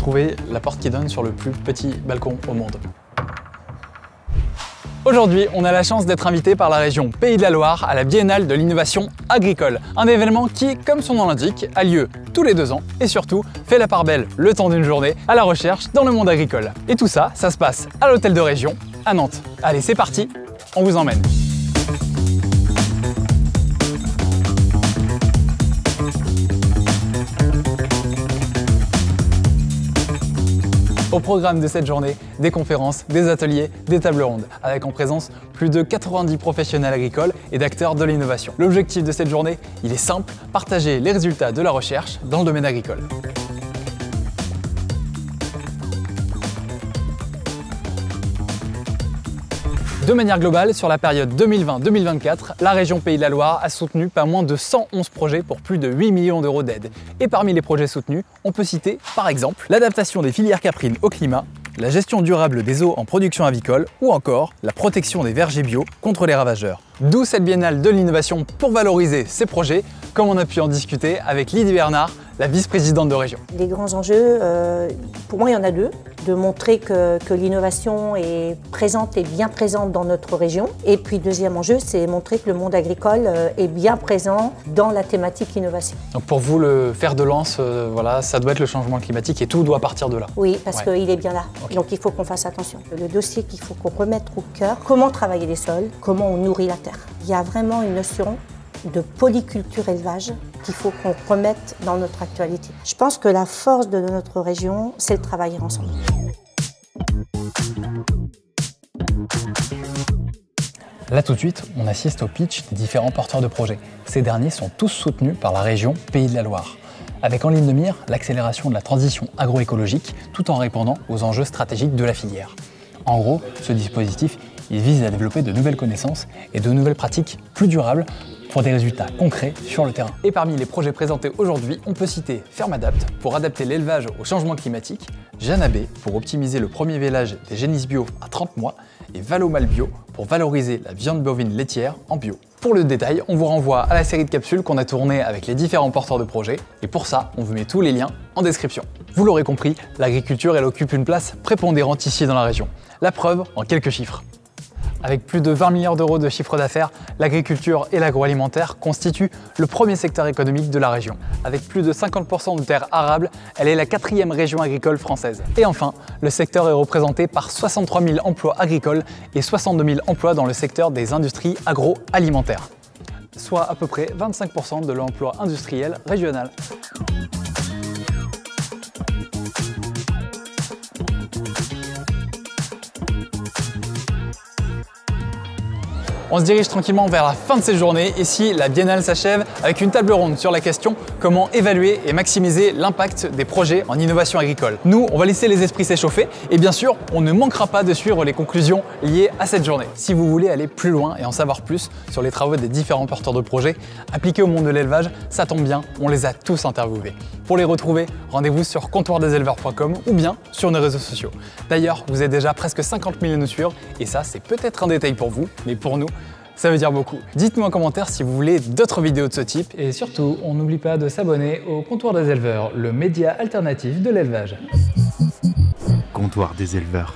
trouver la porte qui donne sur le plus petit balcon au monde. Aujourd'hui, on a la chance d'être invité par la région Pays de la Loire à la Biennale de l'innovation agricole. Un événement qui, comme son nom l'indique, a lieu tous les 2 ans et surtout fait la part belle le temps d'une journée à la recherche dans le monde agricole. Et tout ça, ça se passe à l'hôtel de région à Nantes. Allez, c'est parti, on vous emmène. Au programme de cette journée, des conférences, des ateliers, des tables rondes, avec en présence plus de 90 professionnels agricoles et d'acteurs de l'innovation. L'objectif de cette journée, il est simple, partager les résultats de la recherche dans le domaine agricole. De manière globale, sur la période 2020-2024, la région Pays de la Loire a soutenu pas moins de 111 projets pour plus de 8 millions d'euros d'aide. Et parmi les projets soutenus, on peut citer par exemple l'adaptation des filières caprines au climat, la gestion durable des eaux en production avicole ou encore la protection des vergers bio contre les ravageurs. D'où cette biennale de l'innovation pour valoriser ces projets, comme on a pu en discuter avec Lydie Bernard, la vice-présidente de région. Les grands enjeux, pour moi il y en a 2. De montrer que l'innovation est présente et bien présente dans notre région. Et puis deuxième enjeu, c'est montrer que le monde agricole est bien présent dans la thématique innovation. Donc pour vous, le fer de lance, voilà, ça doit être le changement climatique et tout doit partir de là. Oui, parce qu'il est bien là. Okay. Donc il faut qu'on fasse attention. Le dossier qu'il faut qu'on remette au cœur, comment travailler les sols, comment on nourrit la terre. Il y a vraiment une notion de polyculture élevage qu'il faut qu'on remette dans notre actualité. Je pense que la force de notre région, c'est le travailler ensemble. Là tout de suite, on assiste au pitch des différents porteurs de projets. Ces derniers sont tous soutenus par la région Pays de la Loire, avec en ligne de mire l'accélération de la transition agroécologique tout en répondant aux enjeux stratégiques de la filière. En gros, ce dispositif, il vise à développer de nouvelles connaissances et de nouvelles pratiques plus durables pour des résultats concrets sur le terrain. Et parmi les projets présentés aujourd'hui, on peut citer Fermadapt pour adapter l'élevage au changement climatique, Janabé pour optimiser le premier vélage des génisses bio à 30 mois et Valomal Bio pour valoriser la viande bovine laitière en bio. Pour le détail, on vous renvoie à la série de capsules qu'on a tournées avec les différents porteurs de projets et pour ça, on vous met tous les liens en description. Vous l'aurez compris, l'agriculture, elle occupe une place prépondérante ici dans la région. La preuve en quelques chiffres. Avec plus de 20 milliards d'euros de chiffre d'affaires, l'agriculture et l'agroalimentaire constituent le premier secteur économique de la région. Avec plus de 50% de terres arables, elle est la 4e région agricole française. Et enfin, le secteur est représenté par 63 000 emplois agricoles et 62 000 emplois dans le secteur des industries agroalimentaires, soit à peu près 25% de l'emploi industriel régional. On se dirige tranquillement vers la fin de cette journée. Ici, la Biennale s'achève avec une table ronde sur la question comment évaluer et maximiser l'impact des projets en innovation agricole. Nous, on va laisser les esprits s'échauffer et bien sûr, on ne manquera pas de suivre les conclusions liées à cette journée. Si vous voulez aller plus loin et en savoir plus sur les travaux des différents porteurs de projets appliqués au monde de l'élevage, ça tombe bien, on les a tous interviewés. Pour les retrouver, rendez-vous sur comptoirdeseleveurs.com ou bien sur nos réseaux sociaux. D'ailleurs, vous êtes déjà presque 50 000 à nous suivre et ça, c'est peut-être un détail pour vous, mais pour nous, ça veut dire beaucoup. Dites-nous en commentaire si vous voulez d'autres vidéos de ce type. Et surtout, on n'oublie pas de s'abonner au Comptoir des éleveurs, le média alternatif de l'élevage. Comptoir des éleveurs.